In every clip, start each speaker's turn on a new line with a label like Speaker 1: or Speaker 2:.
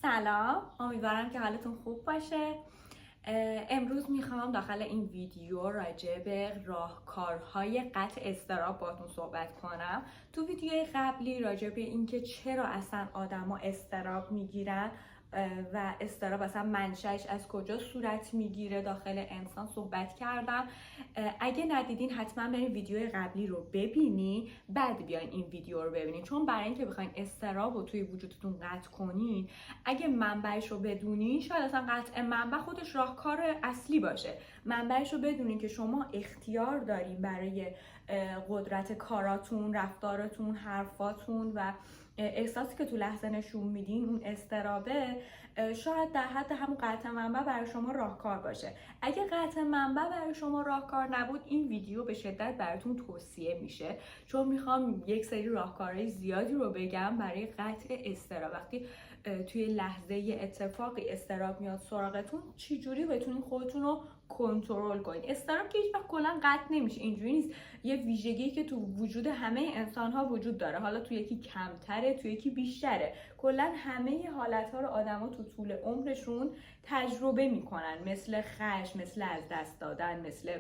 Speaker 1: سلام، امیدوارم که حالتون خوب باشه. امروز میخوام داخل این ویدیو راجع به راهکارهای قطع اضطراب باهاتون صحبت کنم. تو ویدیوی قبلی راجع به اینکه چرا اصلا آدما اضطراب میگیرن و اضطراب اصلا منشأش از کجا صورت میگیره داخل انسان صحبت کردم. اگه ندیدین حتما برین ویدیوی قبلی رو ببینی بعد بیاین این ویدیو رو ببینین، چون برای اینکه بخواین اضطراب رو توی وجودتون قطع کنین اگه منبعش رو بدونین شاید اصلا قطع منبع خودش راهکار اصلی باشه. منبعش رو بدونین که شما اختیار دارین برای قدرت کاراتون، رفتاراتون، حرفاتون و احساسی که تو لحظه نشون میدین، اون اضطرابه شاید در حد همون قطع منبع برای شما راهکار باشه. اگه قطع منبع برای شما راهکار نبود این ویدیو به شدت براتون توصیه میشه، چون میخوام یک سری راهکارهای زیادی رو بگم برای قطع اضطراب. وقتی توی لحظه اتفاقی اضطراب میاد سراغتون چجوری بتونین خودتون رو کنترل کنین. اضطراب که هیچ وقت کلا قطع نمیشه، اینجوری نیست. یه ویژگی که تو وجود همه انسان ها وجود داره، حالا تو یکی کمتره تو یکی بیشتره. کلا همه حالت ها رو آدما تو طول عمرشون تجربه میکنن، مثل خشم، مثل از دست دادن، مثل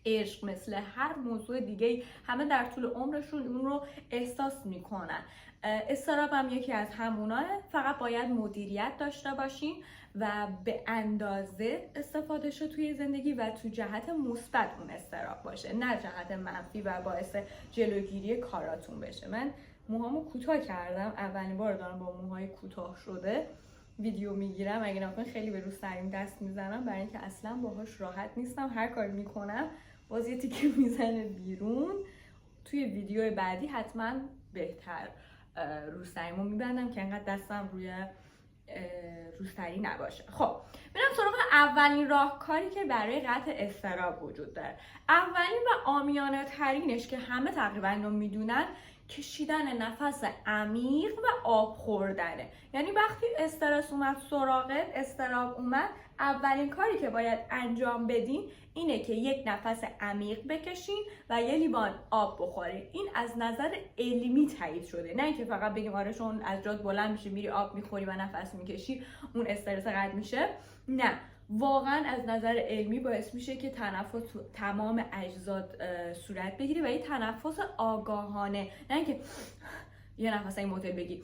Speaker 1: عشق، مثل هر موضوع دیگه همه در طول عمرشون اون رو احساس میکنن. اضطراب هم یکی از هموناه، فقط باید مدیریت داشته باشین و به اندازه استفاده شه توی زندگی و تو جهت مثبت اون اضطراب باشه، نه جهت منفی و باعث جلوگیری کاراتون بشه. من موهامو کوتاه کردم، اولین بار دارم با موهای کوتاه شده ویدیو میگیرم. اگه نکنه خیلی به روسریم دست میزنم برای اینکه اصلا باهاش راحت نیستم. هر کاری میکنم باز یه تیکه میزنه بیرون. توی ویدیو بعدی حتما بهتر روسریمو میبندم که انقدر دستم روی روسری نباشه. خب میرم سراغ اولین راهکاری که برای قطع اضطراب وجود داره. اولین و عامیانه ترینش که همه تقریبا اینو میدونن کشیدن نفس عمیق و آب خوردنه. یعنی وقتی استرس اومد سراغت، اضطراب اومد، اولین کاری که باید انجام بدین اینه که یک نفس عمیق بکشین و یه لیوان آب بخورین. این از نظر علمی تایید شده، نه اینکه فقط بگیم آره چون از جات بلند میشی میری آب میخوری و نفس میکشی اون استرس قطع میشه. نه، واقعا از نظر علمی باعث میشه که تنفس تمام اجزات صورت بگیره و یه تنفس آگاهانه، نه اینکه یه نفس این مدل بگی،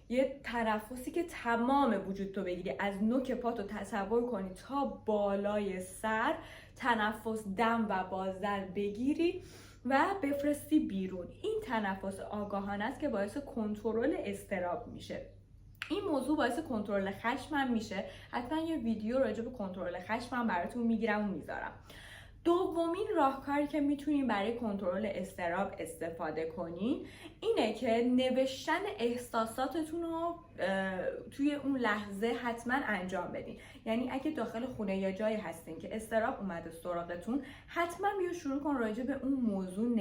Speaker 1: یه تنفسی که تمام وجود تو بگیری، از نوک پاتو تصور کنی تا بالای سر تنفس دم و بازدر بگیری و بفرستی بیرون. این تنفس آگاهانه است که باعث کنترل اضطراب میشه. این موضوع باعث کنترل خشم هم میشه. حتما یه ویدیو راجع به کنترل خشم هم براتون میگیرم و میذارم. دومین راهکاری که میتونین برای کنترل اضطراب استفاده کنین اینه که نوشتن احساساتتون رو توی اون لحظه حتما انجام بدین. یعنی اگه داخل خونه یا جایی هستین که اضطراب اومده سراغتون، حتما بیا شروع کن راجع به اون موضوع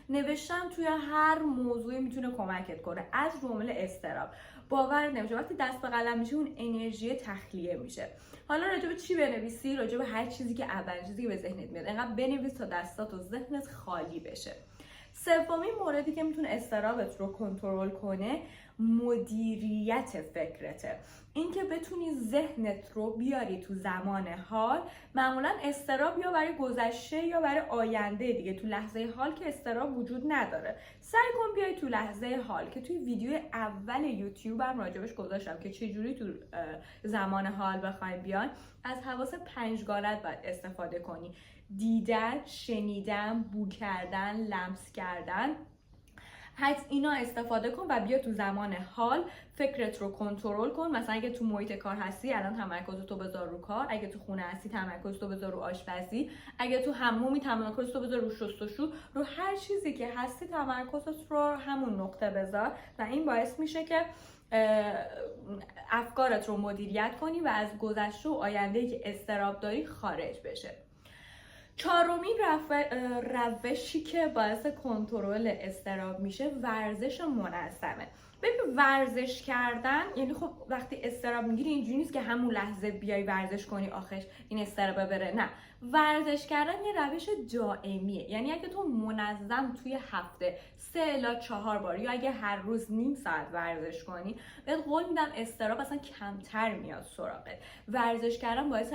Speaker 1: نوشتن توی هر موضوعی میتونه کمکت کنه، از جمله اضطراب. باور نمیشه وقتی دست به قلم میشه اون انرژی تخلیه میشه. حالا راجع به چی بنویسی؟ راجع به هر چیزی که اولین چیزی که به ذهنت میاد انقدر بنویس تا دستات و ذهنت خالی بشه. سومین موردی که میتونه اضطرابت رو کنترل کنه مدیریت فکرته. اینکه بتونی ذهنت رو بیاری تو زمان حال. معمولا اضطراب یا برای گذشته یا برای آینده دیگه، تو لحظه حال که اضطراب وجود نداره. سعی کن بیای تو لحظه حال که توی ویدیو اول یوتیوب هم راجبش گذاشتم که چجوری تو زمان حال بخوایم بیان. از حواس پنجگانت باید استفاده کنی: دیدن، شنیدن، بو کردن، لمس کردن. اینا استفاده کن و بیا تو زمان حال. فکرت رو کنترل کن. مثلا اگه تو محیط کار هستی الان تمرکز تو بذار رو کار، اگه تو خونه هستی تمرکز تو بذار رو آشپزی، اگه تو حمومی تمرکز تو بذار رو شستشو، رو هر چیزی که هستی تمرکزت رو همون نقطه بذار و این باعث میشه که افکارت رو مدیریت کنی و از گذشته و آینده‌ای که اضطراب داری خارج بشه. چهارمین روشی که باعث کنترل اضطراب میشه ورزش منظمه. ببین ورزش کردن یعنی خب وقتی استراب میگیری اینجوری نیست که همون لحظه بیای ورزش کنی آخش این استراب بره، نه. ورزش کردن یه روش دائمیه، یعنی اگه تو منظم توی هفته 3 الی 4 بار یا اگه هر روز نیم ساعت ورزش کنی، بهت قول میدم استراب اصلا کمتر میاد سراغت. ورزش کردن باعث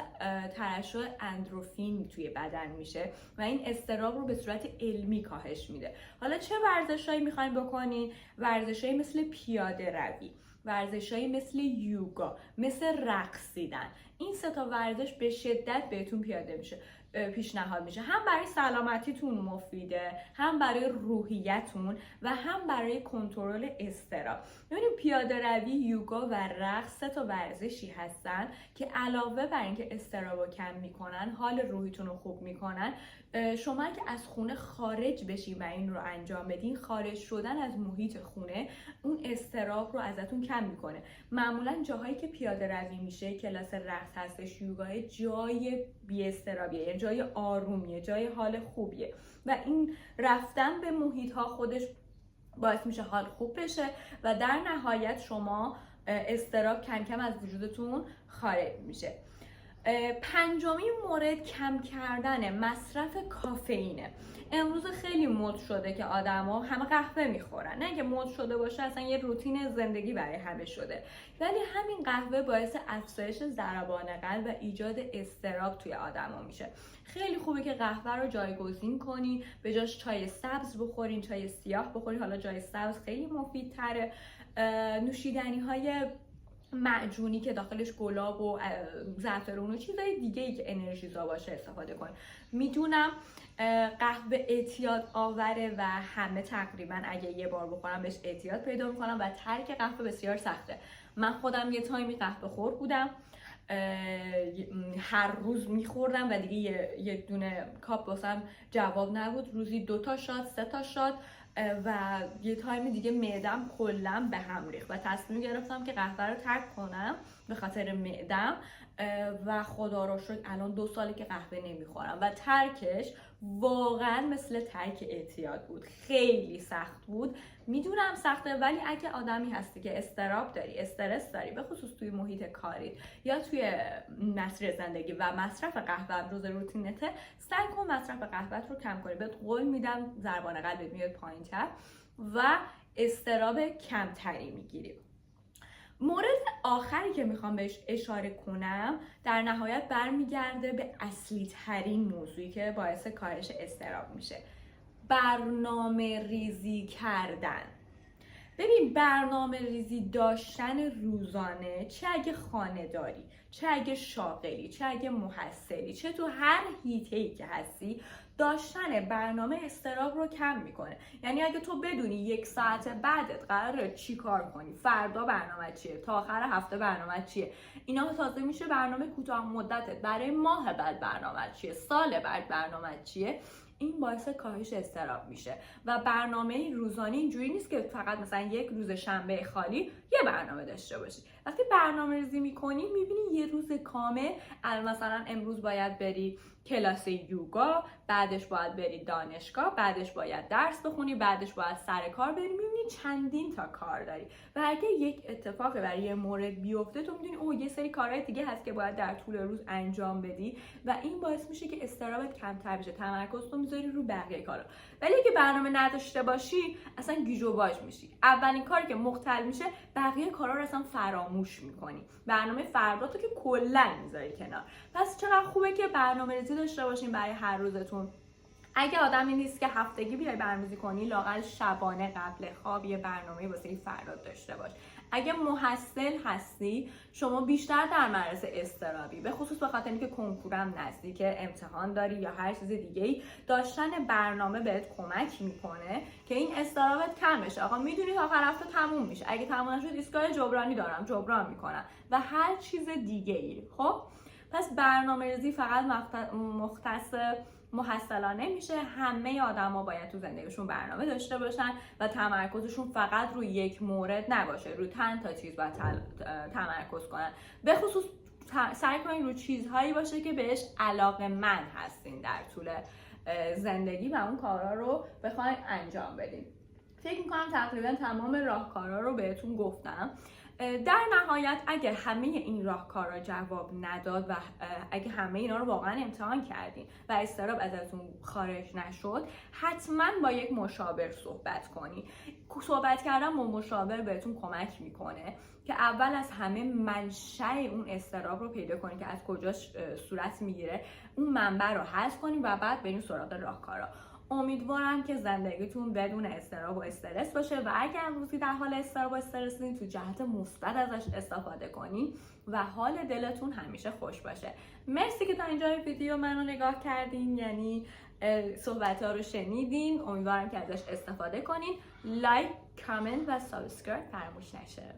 Speaker 1: ترشح اندروفین توی بدن میشه و این استراب رو به صورت علمی کاهش میده. حالا چه ورزشایی میخواین بکنین؟ ورزشایی مثل پیاده روی، ورزشایی مثل یوگا، مثل رقصیدن. این 3 تا ورزش به شدت بهتون پیشنهاد میشه. هم برای سلامتیتون مفیده، هم برای روحیتون و هم برای کنترل استراب. ببینید پیاده روی، یوگا و رقص 3 تا ورزشی هستن که علاوه بر اینکه استراب رو کم میکنن، حال روحیتون رو خوب میکنن. شما که از خونه خارج بشین و این رو انجام بدین، خارج شدن از محیط خونه اون استراب رو ازتون کم میکنه. معمولا جاهایی که پیاده روی میشه، کلاس رقص هستش، یوگا، جای بی استرابیه، یعنی جای آرومیه، جای حال خوبیه و این رفتن به محیط ها خودش باعث میشه حال خوب بشه و در نهایت شما استراب کم کم از وجودتون خارج میشه. 5مین مورد کم کردن مصرف کافئینه. امروز خیلی مد شده که آدما همه قهوه میخورن، نه که مد شده باشه، اصلا یه روتین زندگی برای همه شده، ولی همین قهوه باعث افزایش ضربان قلب و ایجاد اضطراب توی آدما میشه. خیلی خوبه که قهوه رو جایگزین کنی، به جاش چای سبز بخورین، چای سیاه بخورین. حالا چای سبز خیلی مفیدتره. نوشیدنی های معجونی که داخلش گلاب و زعفرون و چیزای دیگه ای که انرژیزا باشه استفاده کن. میدونم قهوه اعتیاد آوره و همه تقریبا اگه یه بار بخورم بهش اعتیاد پیدا میکنم و ترک قهوه بسیار سخته. من خودم یه تایمی قهوه خور بودم، هر روز میخوردم و دیگه یه دونه کاپ واسم جواب نبود. روزی 2 تا شات، 3 تا شات و یه تایم دیگه معدم کلا به هم ریخت و تصمیم گرفتم که قهوه رو ترک کنم به خاطر معدم و خدا رو شکر الان 2 ساله که قهوه نمیخورم و ترکش واقعا مثل ترک اعتیاد بود. خیلی سخت بود، میدونم سخته، ولی اگه آدمی هستی که استراب داری، استرس داری، به خصوص توی محیط کاری یا توی مسیر زندگی و مصرف قهوه روز روتینته، سعی کن مصرف قهوه‌ت رو کم کنی. بهت قول میدم ضربان قلبت میاد پایین‌تر و استراب کمتری میگیری. مورد آخری که میخوام بهش اشاره کنم در نهایت برمیگرده به اصلی ترین موضوعی که باعث کاهش استراب میشه: برنامه ریزی کردن. ببین، برنامه ریزی داشتن روزانه، چه اگه خانه داری، چه اگه شاغلی، چه اگه محصلی، چه تو هر حیطه‌ای که هستی، داشتن برنامه استراب رو کم میکنه. یعنی اگه تو بدونی 1 ساعت بعدت قراره چی کار کنی، فردا برنامه چیه، تا آخر هفته برنامه چیه، اینا تازه میشه برنامه کوتاه مدتت، برای ماه بعد برنامه چیه، سال بعد برنامه چیه، این باعث کاهش استراب میشه. و برنامه روزانه اینجوری نیست که فقط مثلا یک روز شنبه خالی یه برنامه داشته باشی. وقتی برنامه ریزی میکنی میبینی یه روز کامل، مثلا امروز باید بری کلاس یوگا، بعدش باید بری دانشگاه، بعدش باید درس بخونی، بعدش باید سر کار بری، میبینی چندین تا کار داری و اگه یک اتفاقی برای یه مورد بیفته تو میدونی اوه یه سری کارهای دیگه هست که باید در طول روز انجام بدی و این باعث میشه که استرابت کمتر بشه، تمرکز تو میذاری رو بقیه کارا. ولی اگه برنامه نداشته باشی اصلا گیج و واج میشی. اولین کاری که مختل میشه بقیه کارا رو اصلا فراموش میکنی، برنامه فرداتو که کلا میذاری کنار. پس چقدر خوبه که برنامه‌ریزی داشته باشین برای هر روزتون. اگه آدمی نیست که هفتگی بیای برنامه‌ریزی کنی، لااقل شبانه قبل خواب یه برنامه واسه فردا داشته باش. اگه محصل هستی، شما بیشتر در معرض استرابی، به خصوص به خاطر اینکه کنکورم نزدیکه، امتحان داری یا هر چیز دیگه‌ای، داشتن برنامه بهت کمک میکنه که این استرابت کم بشه. آقا میدونی تا آخر هفته تموم میشه، اگه تموم نشد ایستگاه جبرانی دارم، جبران میکنم و هر چیز دیگه‌ای. خب پس برنامه‌ریزی فقط مختص محصلانه میشه. همه آدما باید تو زندگیشون برنامه داشته باشن و تمرکزشون فقط روی یک مورد نباشه، روی چند تا چیز باید تمرکز کنن. به خصوص سعی کنین روی چیزهایی باشه که بهش علاقه‌مند هستین در طول زندگی و اون کارا رو بخواین انجام بدین. فکر میکنم تقریبا تمام راهکارها رو بهتون گفتم. در نهایت اگه همه این راهکارها جواب نداد و اگه همه اینا رو واقعا امتحان کردین و اضطراب ازتون خارج نشد، حتما با یک مشاور صحبت کنین. صحبت کردن با مشاور بهتون کمک میکنه که اول از همه منشأ اون اضطراب رو پیدا کنین که از کجاش صورت میگیره، اون منبع رو حل کنین و بعد برین سراغ راهکارها. امیدوارم که زندگیتون بدون اضطراب و استرس باشه و اگر روزی در حال اضطراب و استرسین تو جهت مثبت ازش استفاده کنین و حال دلتون همیشه خوش باشه. مرسی که تا اینجای ویدیو منو نگاه کردین، یعنی صحبت ها رو شنیدین. امیدوارم که ازش استفاده کنین. لایک، کامنت و سابسکرایب فراموش نشه.